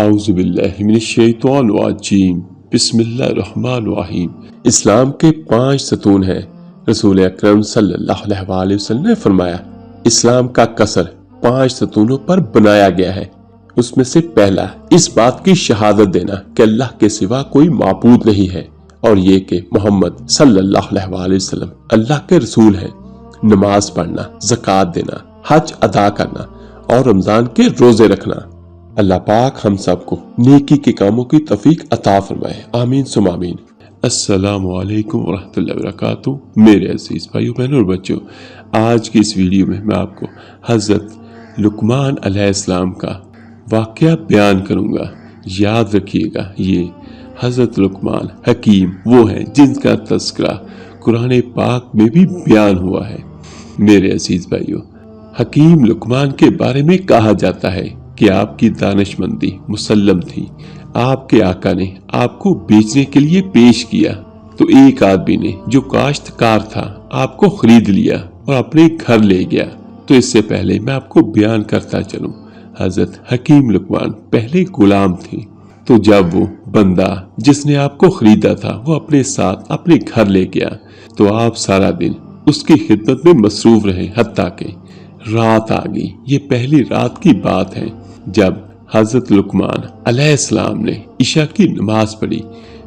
اعوذ باللہ من الشیطان الرجیم بسم اللہ الرحمن الرحیم۔ اسلام کے 5 ستون ہیں۔ رسول اکرم صلی اللہ علیہ وسلم نے فرمایا اسلام کا کسر 5 ستونوں پر بنایا گیا ہے۔ اس میں سے پہلا اس بات کی شہادت دینا کہ اللہ کے سوا کوئی معبود نہیں ہے اور یہ کہ محمد صلی اللہ علیہ وسلم اللہ کے رسول ہیں۔ نماز پڑھنا، زکوٰۃ دینا، حج ادا کرنا اور رمضان کے روزے رکھنا۔ اللہ پاک ہم سب کو نیکی کے کاموں کی توفیق عطا فرمائے، آمین ثم آمین۔ السلام علیکم ورحمۃ اللہ وبرکاتہ۔ میرے عزیز بھائیو بہنوں اور بچوں، آج کی اس ویڈیو میں آپ کو حضرت لقمان علیہ السلام کا واقعہ بیان کروں گا۔ یاد رکھیے گا، یہ حضرت لقمان حکیم وہ ہیں جن کا تذکرہ قرآن پاک میں بھی بیان ہوا ہے۔ میرے عزیز بھائیو، حکیم لقمان کے بارے میں کہا جاتا ہے کہ آپ کی دانش مندی مسلم تھی۔ آپ کے آقا نے آپ کو بیچنے کے لیے پیش کیا تو ایک آدمی نے جو کاشتکار تھا آپ کو خرید لیا اور اپنے گھر لے گیا۔ تو اس سے پہلے میں آپ کو بیان کرتا چلوں، حضرت حکیم لقمان پہلے غلام تھی۔ تو جب وہ بندہ جس نے آپ کو خریدا تھا وہ اپنے ساتھ اپنے گھر لے گیا تو آپ سارا دن اس کی خدمت میں مصروف رہے، حتیٰ کہ رات آ گئی۔ یہ پہلی رات کی بات ہے جب حضرت لقمان علیہ السلام نے عشاء کی نماز پڑھی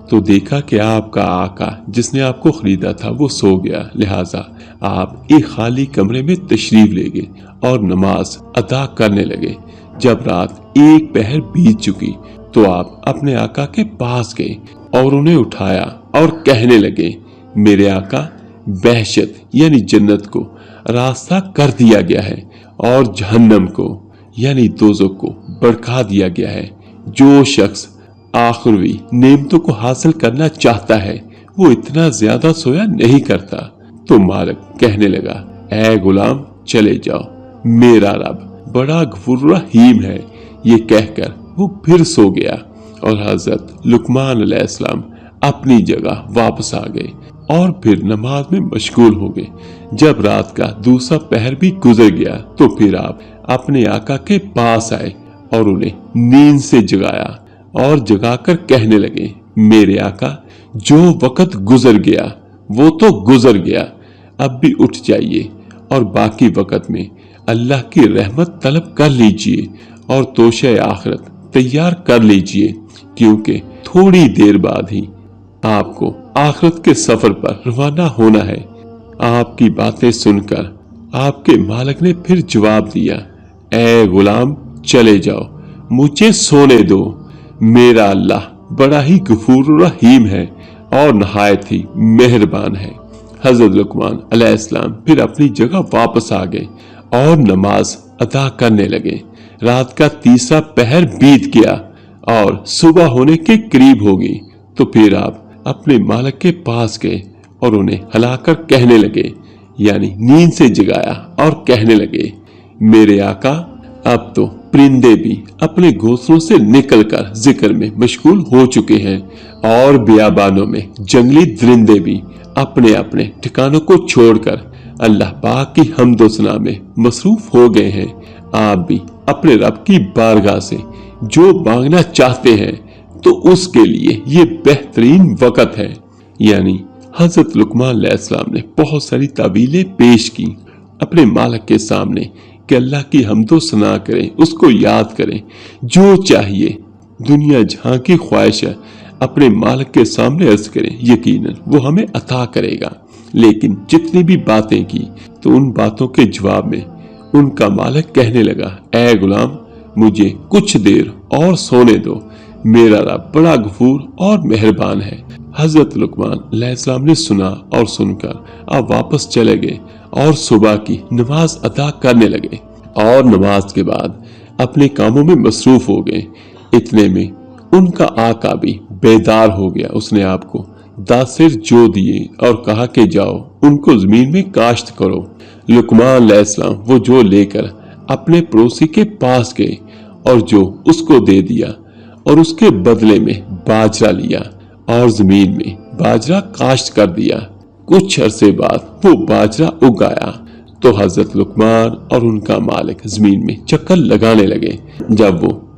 تو دیکھا کہ آپ کا آقا جس نے آپ کو خریدا تھا وہ سو گیا، لہٰذا آپ ایک خالی کمرے میں تشریف لے گئے اور نماز ادا کرنے لگے۔ جب رات 1 پہر بیت چکی تو آپ اپنے آقا کے پاس گئے اور انہیں اٹھایا اور کہنے لگے، میرے آقا، بہشت یعنی جنت کو راستہ کر دیا گیا ہے اور جہنم کو یعنی دوزخ کو بھڑکا دیا گیا ہے۔ جو شخص آخروی نعمتوں کو حاصل کرنا چاہتا ہے وہ اتنا زیادہ سویا نہیں کرتا۔ تو مالک کہنے لگا، اے غلام چلے جاؤ، میرا رب بڑا غفور رحیم ہے۔ یہ کہہ کر وہ پھر سو گیا اور حضرت لقمان علیہ السلام اپنی جگہ واپس آ گئے اور پھر نماز میں مشغول ہو گئے۔ جب رات کا دوسرا پہر بھی گزر گیا تو پھر آپ اپنے آقا کے پاس آئے اور انہیں نیند سے جگایا اور جگا کر کہنے لگے، میرے آقا، جو وقت گزر گیا وہ تو گزر گیا، اب بھی اٹھ جائیے اور باقی وقت میں اللہ کی رحمت طلب کر لیجئے اور توشہ آخرت تیار کر لیجئے، کیونکہ تھوڑی دیر بعد ہی آپ کو آخرت کے سفر پر روانہ ہونا ہے۔ آپ کی باتیں سن کر آپ کے مالک نے پھر جواب دیا، اے غلام چلے جاؤ، مجھے سونے دو، میرا اللہ بڑا ہی غفور رحیم ہے اور نہایت ہی مہربان ہے۔ حضرت لقمان علیہ السلام پھر اپنی جگہ واپس آ گئے اور نماز ادا کرنے لگے۔ رات کا تیسرا پہر بیت گیا اور صبح ہونے کے قریب ہو گئی تو پھر آپ اپنے مالک کے پاس گئے اور انہیں ہلا کر کہنے لگے، یعنی نیند سے جگایا اور کہنے لگے، میرے آقا، اب تو پرندے بھی اپنے گھونسلوں سے نکل کر ذکر میں مشغول ہو چکے ہیں اور بیابانوں میں جنگلی درندے بھی اپنے اپنے ٹھکانوں کو چھوڑ کر اللہ پاک کی حمد و ثنا میں مصروف ہو گئے ہیں۔ آپ بھی اپنے رب کی بارگاہ سے جو مانگنا چاہتے ہیں تو اس کے لیے یہ بہترین وقت ہے۔ یعنی حضرت لقمان علیہ السلام نے بہت ساری تعویلیں پیش کی اپنے مالک کے سامنے کہ اللہ کی حمد و ثنا کریں، اس کو یاد کریں، جو چاہیے دنیا جہاں کی خواہش ہے اپنے مالک کے سامنے عرض کریں، یقیناً وہ ہمیں عطا کرے گا۔ لیکن جتنی بھی باتیں کی تو ان باتوں کے جواب میں ان کا مالک کہنے لگا، اے غلام، مجھے کچھ دیر اور سونے دو، میرا رب بڑا غفور اور مہربان ہے۔ حضرت لقمان علیہ السلام نے سنا اور سن کر آپ واپس چلے گئے اور صبح کی نماز ادا کرنے لگے اور نماز کے بعد اپنے کاموں میں مصروف ہو گئے۔ اتنے میں ان کا آقا بھی بیدار ہو گیا۔ اس نے آپ کو داسر جو دیے اور کہا کہ جاؤ ان کو زمین میں کاشت کرو۔ لقمان علیہ السلام وہ جو لے کر اپنے پڑوسی کے پاس گئے اور جو اس کو دے دیا اور اس کے بدلے میں باجرہ لیا اور زمین میں باجرہ کاشت کر دیا۔ کچھ عرصے بعد وہ باجرہ اگایا تو حضرت لقمان اور ان کا مالک زمین میں چکر لگانے لگے۔ جب وہ